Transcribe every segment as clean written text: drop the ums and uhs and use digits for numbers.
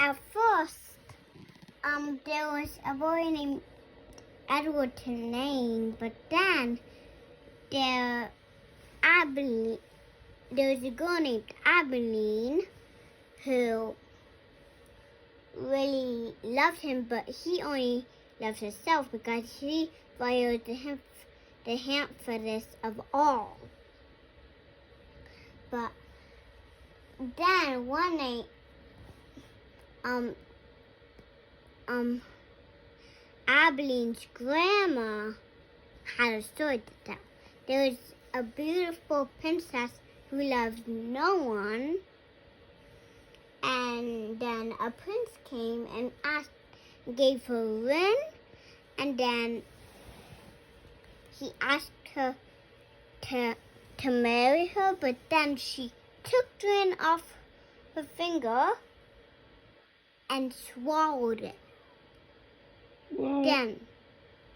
at first, there was a boy named Edward Tulane, but then there was a girl named Abilene who really loved him, but he only loved herself because she followed the handfulest of all. But then one night, Abilene's grandma had a story to tell. There was a beautiful princess who loved no one, and then a prince came and gave her a ring, and then he asked her to marry her, but then she took the ring off her finger and swallowed it. What? Then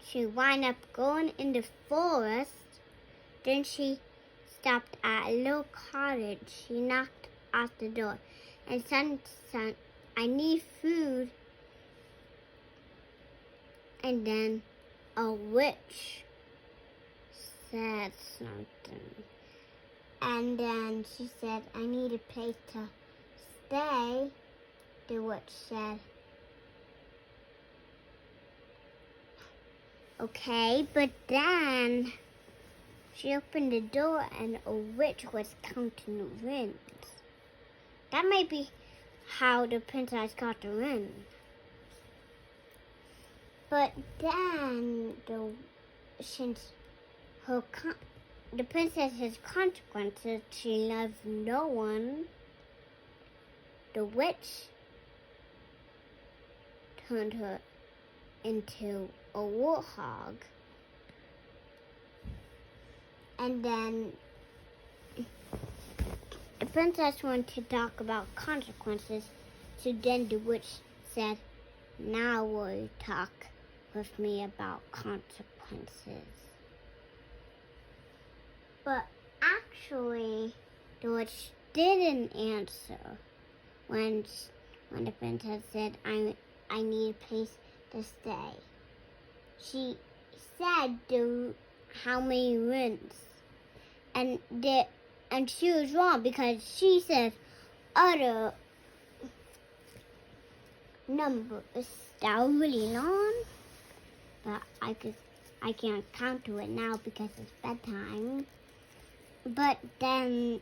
she wound up going in the forest. Then she stopped at a little cottage. She knocked at the door and said, "Son, I need food." And then a witch said something. And then she said, "I need a place to stay." The witch said, "Okay," but then she opened the door and a witch was counting the rings. That might be how the princess got the ring. But then since the princess has consequences, she loves no one. The witch turned her into a warthog. And then the princess wanted to talk about consequences, so then the witch said, "Now will you talk with me about consequences?" But actually, the witch didn't answer when the princess said, I need a place to stay. She said how many rings, and she was wrong because she said other numbers that were really long, but I can't count to it now because it's bedtime. But then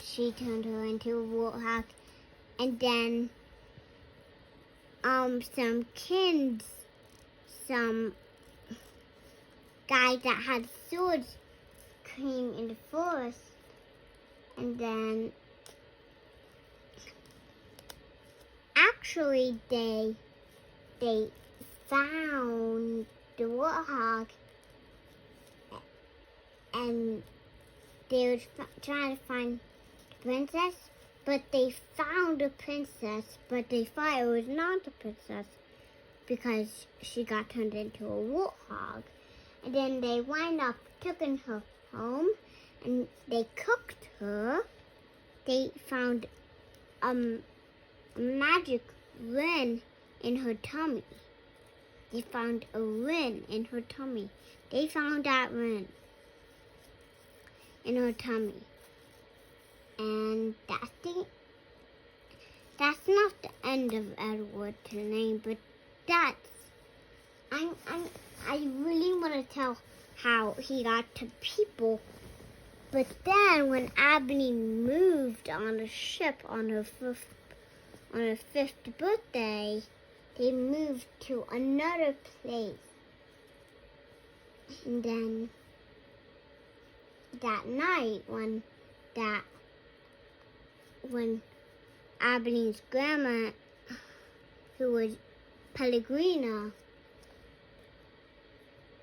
she turned her into a warthog, and then some guys that had swords came in the forest, and then actually they found the warthog, and they were trying to find the princess, but they found the princess, but they thought it was not the princess because she got turned into a warthog. And then they wind up taking her home, and they cooked her. They found a magic ring in her tummy. They found a ring in her tummy. They found that ring in her tummy. And that's not the end of Edward Tulane, but I really want to tell how he got to people. But then when Abilene moved on a ship on her fifth birthday, they moved to another place. And then that night when Abilene's grandma, who was Pellegrina,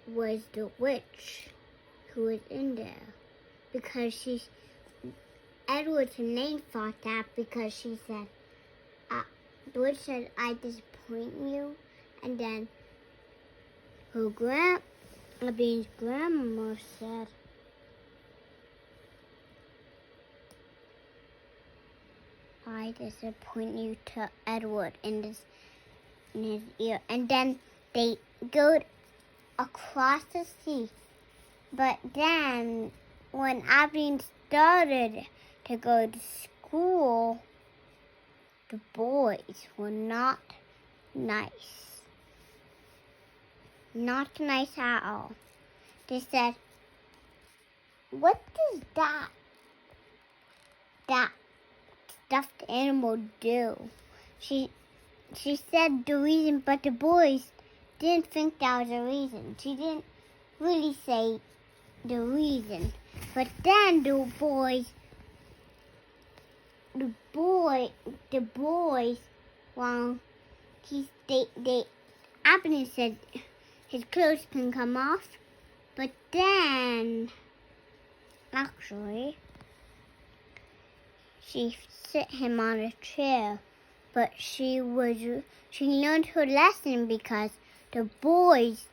was the witch who was in there, because Edward's name thought that because she said, the witch said, "I disappoint you," and then Abilene's grandma said, I disappoint you to Edward in his ear. And then they go across the sea. But then when Abilene started to go to school, the boys were not nice. Not nice at all. They said, "What does that stuffed animal do?" She said the reason, but the boys didn't think that was a reason. She didn't really say the reason. But then the boys, well, Abner said his clothes can come off, but then, actually, she set him on a chair, but she learned her lesson because the boys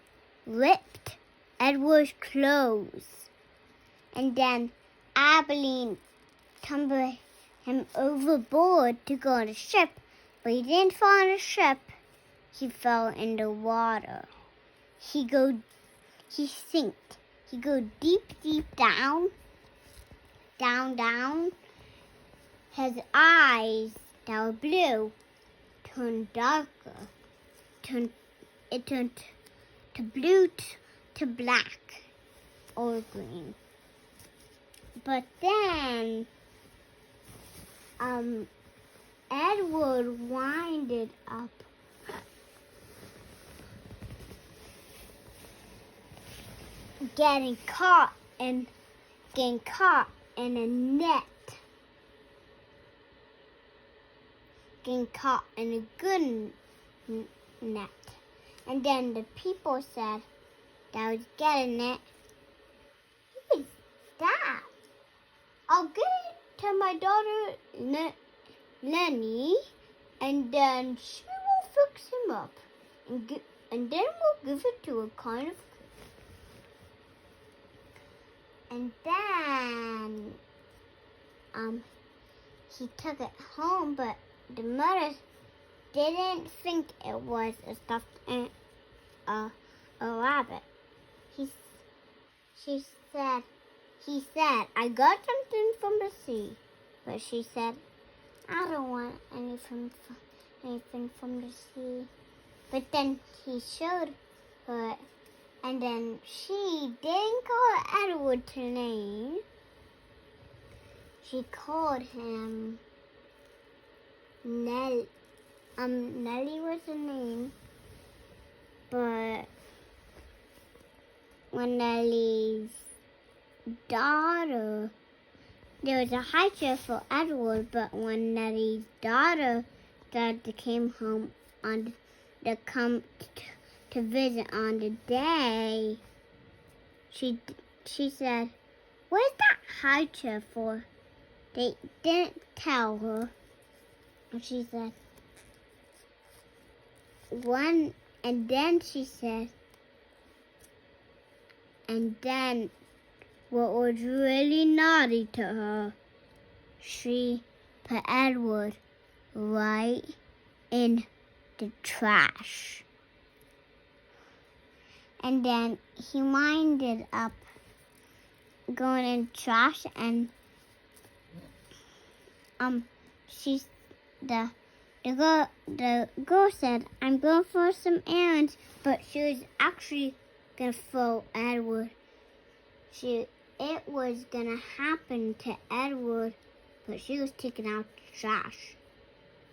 ripped Edward's clothes. And then Abilene tumbled him overboard to go on a ship, but he didn't fall on a ship. He fell in the water. He sinked. He go deep down. His eyes that were blue turned darker. It turned to blue to black or green. But then Edward winded up getting caught in a net. Getting caught in a good net. And then the people said that was getting it. Who is that? I'll get it to my daughter Lenny, and then she will fix him up, and then we'll give it to her kind of. And then he took it home, but the mother didn't think it was a stuffed a rabbit. He said, "I got something from the sea," but she said, "I don't want anything from the sea." But then he showed her, and then she didn't call Edward Tulane. She called him Nellie. Nellie was the name, but when Nellie's daughter, there was a high chair for Edward, but when Nellie's daughter came home to visit on the day, she said, "Where's that high chair for?" They didn't tell her. And she said, and then she said, and then what was really naughty to her, she put Edward right in the trash. And then he winded up going in trash, and the girl said, "I'm going for some errands," but she was actually gonna throw Edward. It was gonna happen to Edward, but she was taking out the trash.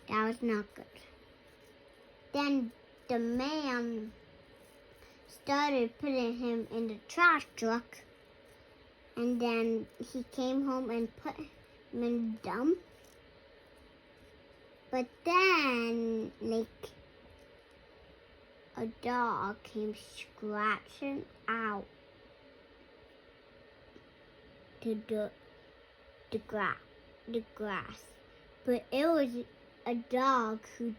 That was not good. Then the man started putting him in the trash truck, and then he came home and put him in the dump. But then, a dog came scratching out to the grass. But it was a dog who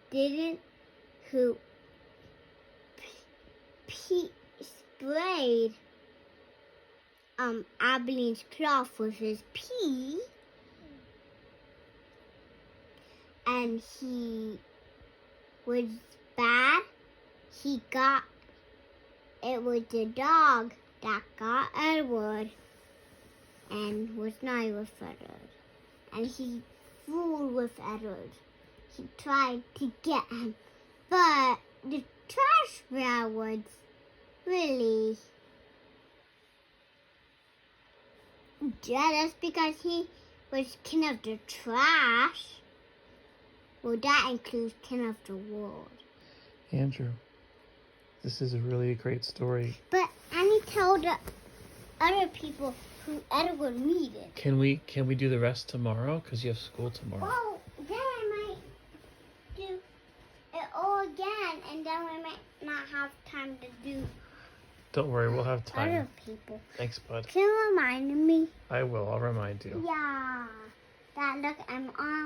sprayed Abilene's cloth with his pee. and he was bad, it was the dog that got Edward and was not with Edward. And he fooled with Edward. He tried to get him, but the trash man was really jealous because he was king of the trash. Well, that includes king of the world. Andrew, this is a really great story. But Annie told the other people who Edward needed. Can we do the rest tomorrow? Because you have school tomorrow. Well, then I might do it all again, and then we might not have time to do Don't worry, we'll have time. other people. Thanks, bud. Can you remind me? I will. I'll remind you. Yeah. Dad, look, I'm on